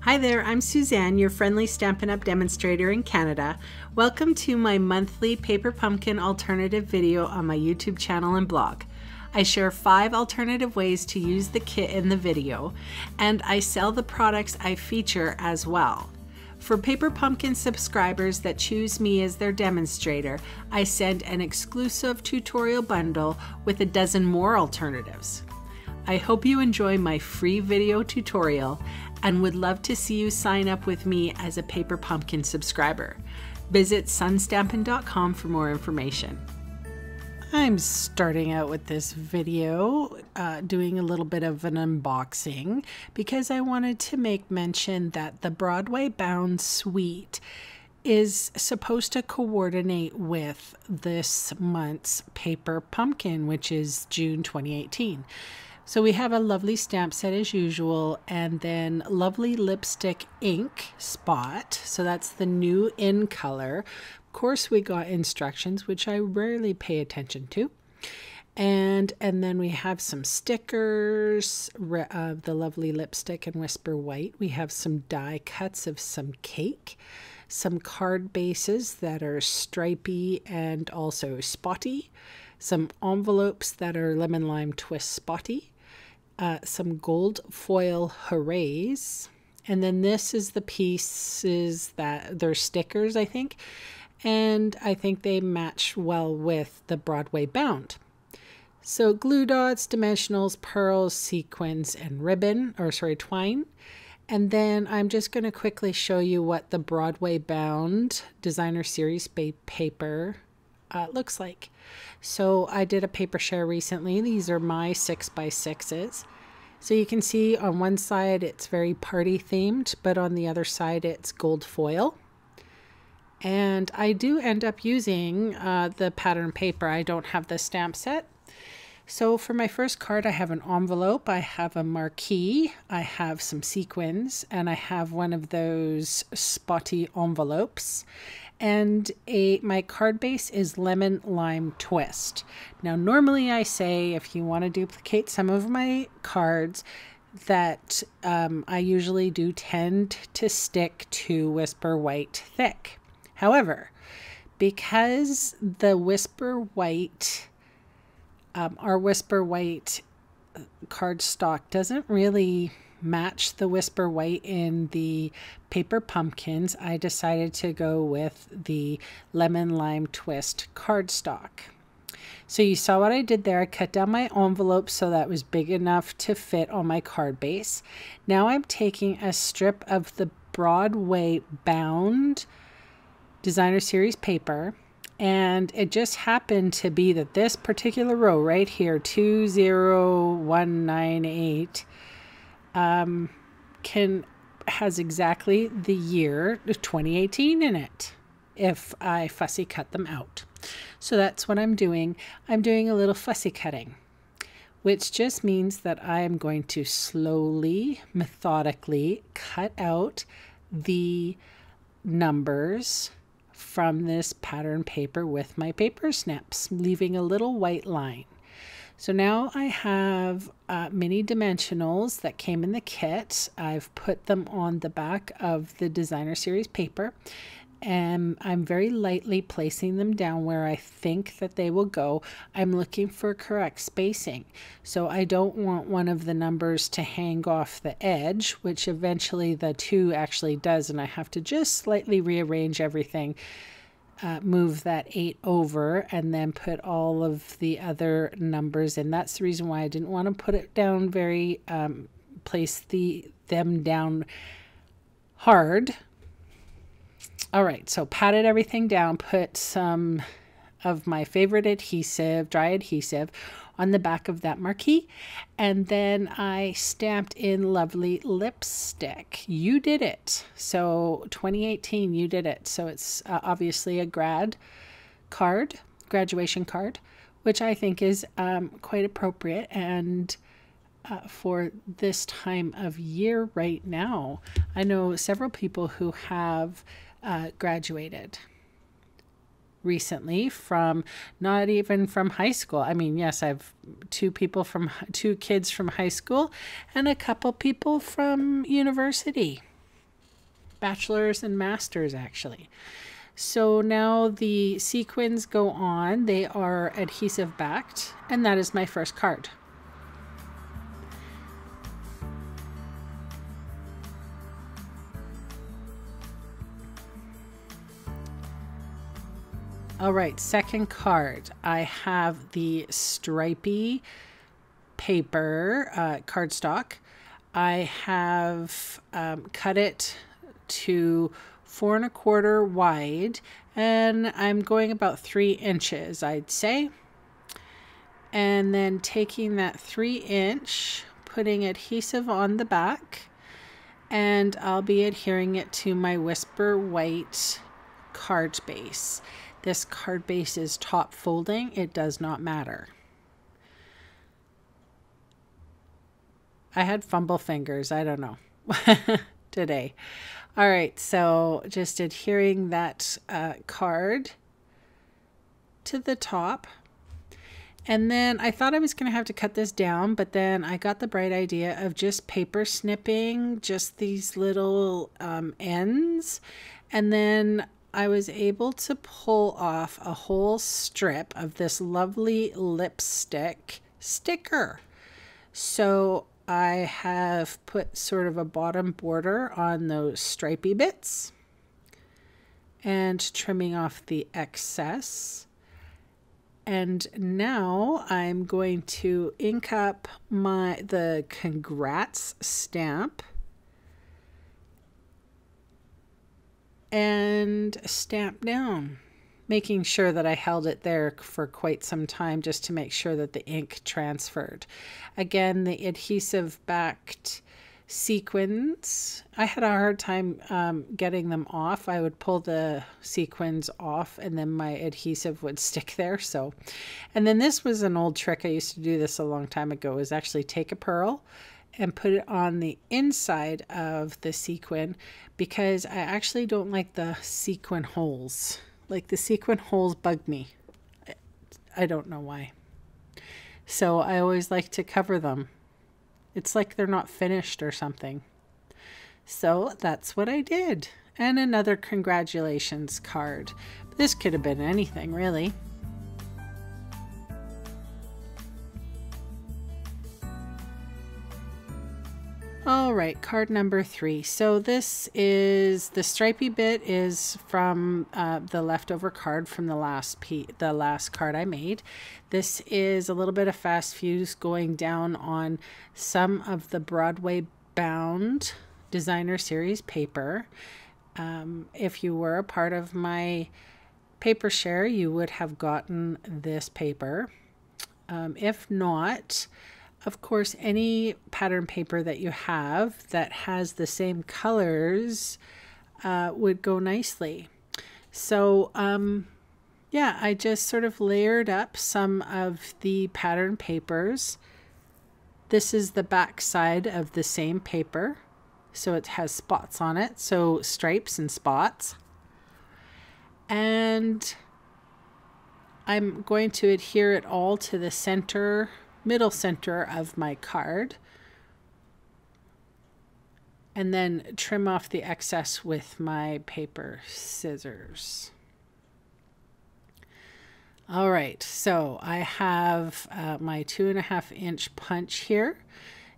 Hi there, I'm Suzanne, your friendly Stampin' Up! Demonstrator in Canada. Welcome to my monthly Paper Pumpkin alternative video on my YouTube channel and blog. I share 5 alternative ways to use the kit in the video, and I sell the products I feature as well. For Paper Pumpkin subscribers that choose me as their demonstrator, I send an exclusive tutorial bundle with a dozen more alternatives. I hope you enjoy my free video tutorial and would love to see you sign up with me as a Paper Pumpkin subscriber. Visit sunstampin.com for more information. I'm starting out with this video doing a little bit of an unboxing because I wanted to make mention that the Broadway Bound Suite is supposed to coordinate with this month's Paper Pumpkin, which is June 2018. So we have a lovely stamp set as usual, and then lovely lipstick ink spot. So that's the new in color. Of course, we got instructions, which I rarely pay attention to. And then we have some stickers of the lovely lipstick and Whisper White. We have some die cuts of some cake, some card bases that are stripy and also spotty, some envelopes that are lemon lime twist spotty, some gold foil hoorays, and then this is the pieces that they're stickers, I think, and I think they match well with the Broadway Bound. So glue dots, dimensionals, pearls, sequins, and ribbon, or sorry, twine. And then I'm just going to quickly show you what the Broadway Bound Designer Series paper looks like. So I did a paper share recently. These are my 6x6s. So you can see on one side it's very party themed, but on the other side it's gold foil. And I do end up using the pattern paper. I don't have the stamp set. So for my first card, I have an envelope, I have a marquee, I have some sequins, and I have one of those spotty envelopes. And my card base is lemon lime twist. Now normally I say if you want to duplicate some of my cards that I usually do tend to stick to Whisper White thick. However, because the Whisper White our Whisper White cardstock doesn't really match the Whisper White in the Paper Pumpkins, I decided to go with the lemon lime twist cardstock. So you saw what I did there. I cut down my envelope so that was big enough to fit on my card base. Now I'm taking a strip of the Broadway Bound Designer Series paper, and it just happened to be that this particular row right here, 20198, has exactly the year 2018 in it if I fussy cut them out. So that's what I'm doing. I'm doing a little fussy cutting, which just means that I am going to slowly, methodically cut out the numbers from this pattern paper with my paper snips, leaving a little white line. So now I have mini dimensionals that came in the kit. I've put them on the back of the Designer Series paper, and I'm very lightly placing them down where I think that they will go. I'm looking for correct spacing. So I don't want one of the numbers to hang off the edge, which eventually the 2 actually does, and I have to just slightly rearrange everything, move that 8 over, and then put all of the other numbers in. That's the reason why I didn't want to put it down very, place them down hard. All right, so patted everything down, put some of my favorite adhesive, dry adhesive, on the back of that marquee, and then I stamped in lovely lipstick. You did it. So 2018, you did it. So it's obviously a graduation card, which I think is quite appropriate and for this time of year right now. I know several people who have graduated recently from, not even from high school. I mean, yes, I have two kids from high school and a couple people from university. bachelor's and master's actually. So now the sequins go on. They are adhesive backed, and that is my first card. All right, second card. I have the stripy paper cardstock. I have cut it to 4 1/4 wide, and I'm going about 3 inches, I'd say. And then taking that 3-inch, putting adhesive on the back, and I'll be adhering it to my Whisper White card base. This card base is top folding. It does not matter. I had fumble fingers. I don't know today. All right, so just adhering that card to the top. And then I thought I was going to have to cut this down, but then I got the bright idea of just paper snipping just these little ends. And then I was able to pull off a whole strip of this lovely lipstick sticker. So I have put sort of a bottom border on those stripy bits and trimming off the excess. And now I'm going to ink up the congrats stamp and stamp down, making sure that I held it there for quite some time just to make sure that the ink transferred. Again, the adhesive backed sequins, I had a hard time getting them off. I would pull the sequins off and then my adhesive would stick there. So, and then this was an old trick. I used to do this a long time ago, is actually take a pearl and put it on the inside of the sequin, because I actually don't like the sequin holes. Like, the sequin holes bug me. I don't know why. So I always like to cover them. It's like they're not finished or something. So that's what I did. And another congratulations card. This could have been anything, really. All right, card number 3. So this is, the stripy bit is from the leftover card from the last card I made. This is a little bit of fast fuse going down on some of the Broadway bound designer series paper. If you were a part of my paper share, you would have gotten this paper. If not, of course, any pattern paper that you have that has the same colors would go nicely. So yeah, I just sort of layered up some of the pattern papers. This is the back side of the same paper, so it has spots on it, so stripes and spots. And I'm going to adhere it all to the center, middle center of my card, and then trim off the excess with my paper scissors. All right, so I have my 2.5-inch punch here.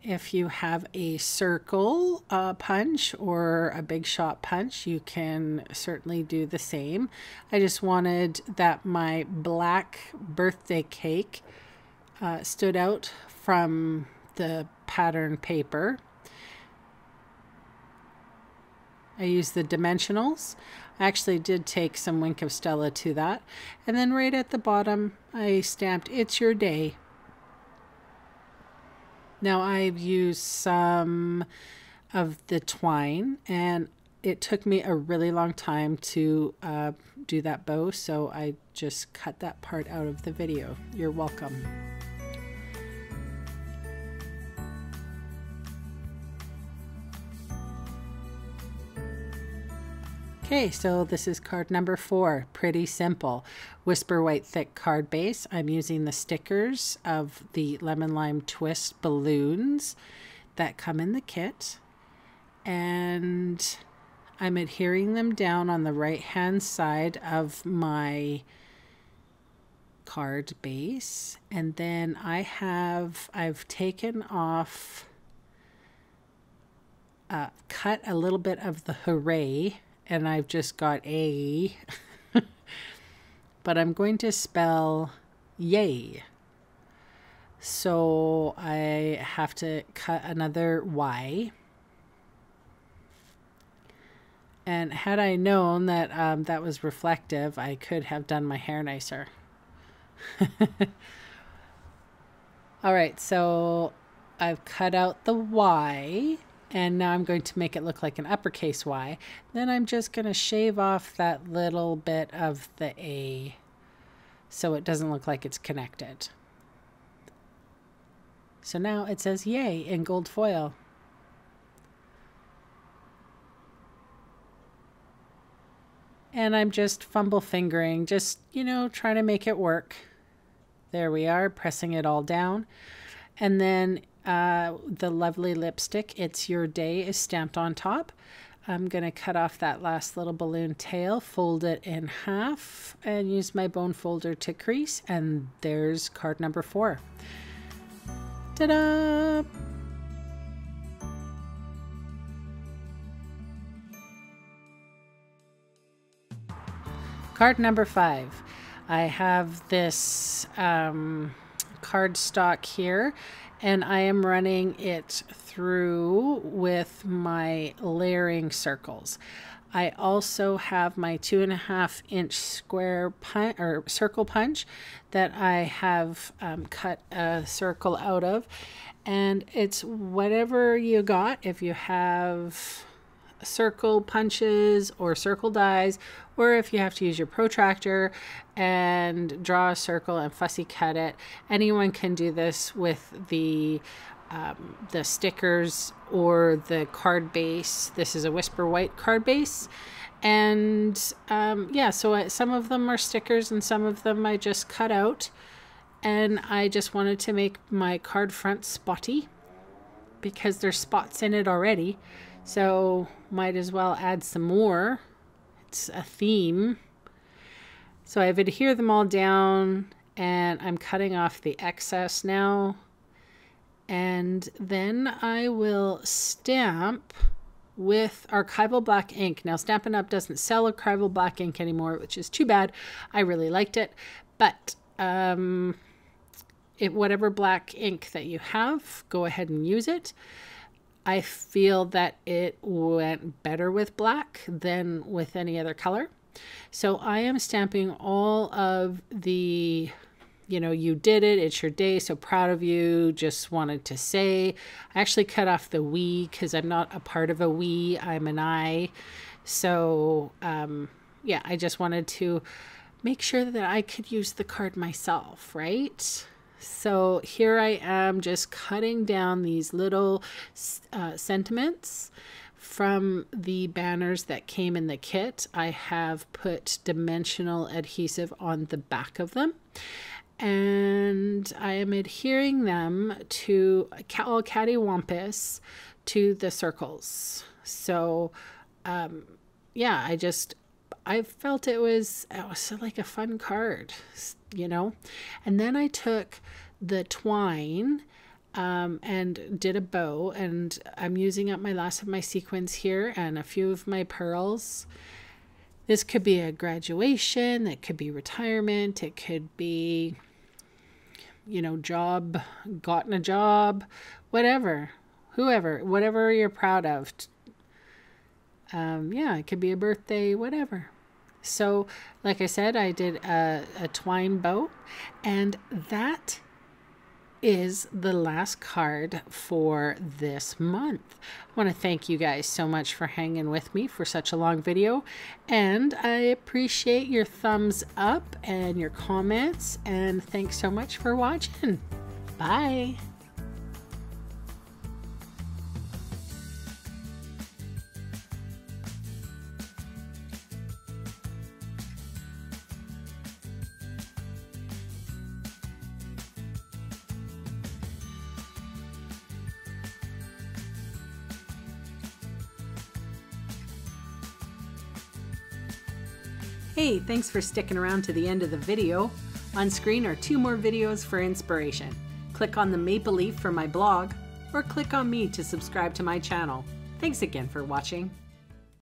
If you have a circle punch or a big shot punch, you can certainly do the same. I just wanted that my black birthday cake stood out from the pattern paper. I used the dimensionals. I actually did take some Wink of Stella to that. And then right at the bottom, I stamped "It's Your Day." Now I've used some of the twine, and it took me a really long time to do that bow, so I just cut that part out of the video. You're welcome. Okay, so this is card number 4. Pretty simple. Whisper White thick card base. I'm using the stickers of the Lemon Lime Twist balloons that come in the kit. And I'm adhering them down on the right hand side of my card base, and then I've taken off, cut a little bit of the hooray, and I've just got a but I'm going to spell yay, so I have to cut another Y. And had I known that that was reflective, I could have done my hair nicer. All right, so I've cut out the Y, and now I'm going to make it look like an uppercase Y. Then I'm just going to shave off that little bit of the A so it doesn't look like it's connected. So now it says yay in gold foil. And I'm just fumble fingering, just, you know, trying to make it work. There we are, pressing it all down. And then the lovely lipstick, It's Your Day, is stamped on top. I'm going to cut off that last little balloon tail, fold it in half, and use my bone folder to crease. And there's card number 4. Ta-da! Card number 5. I have this cardstock here, and I am running it through with my layering circles. I also have my 2.5-inch square punch or circle punch that I have cut a circle out of, and it's whatever you got. If you have circle punches or circle dies, or if you have to use your protractor and draw a circle and fussy cut it, anyone can do this with the stickers or the card base. This is a Whisper White card base, and yeah, so some of them are stickers and some of them I just cut out, and I just wanted to make my card front spotty because there's spots in it already, so might as well add some more. It's a theme. So I've adhered them all down, and I'm cutting off the excess now. And then I will stamp with archival black ink. Now, Stampin' Up! Doesn't sell archival black ink anymore, which is too bad. I really liked it. But whatever black ink that you have, go ahead and use it. I feel that it went better with black than with any other color. So I am stamping all of the, you know, you did it, it's your day, so proud of you, just wanted to say. I actually cut off the we because I'm not a part of a we, I'm an I. So yeah, I just wanted to make sure that I could use the card myself, right? So here I am just cutting down these little sentiments from the banners that came in the kit. I have put dimensional adhesive on the back of them, and I am adhering them to all cattywampus to the circles. So yeah, I felt it was like a fun card, you know. And then I took the twine and did a bow, and I'm using up my last of my sequins here and a few of my pearls. This could be a graduation, it could be retirement, it could be, you know, job, gotten a job, whatever, whoever, whatever you're proud of. Yeah, it could be a birthday, whatever. So like I said, I did a twine bow, and that is the last card for this month. I want to thank you guys so much for hanging with me for such a long video, and I appreciate your thumbs up and your comments, and thanks so much for watching. Bye. Hey, thanks for sticking around to the end of the video. On screen are 2 more videos for inspiration. Click on the maple leaf for my blog, or click on me to subscribe to my channel. Thanks again for watching.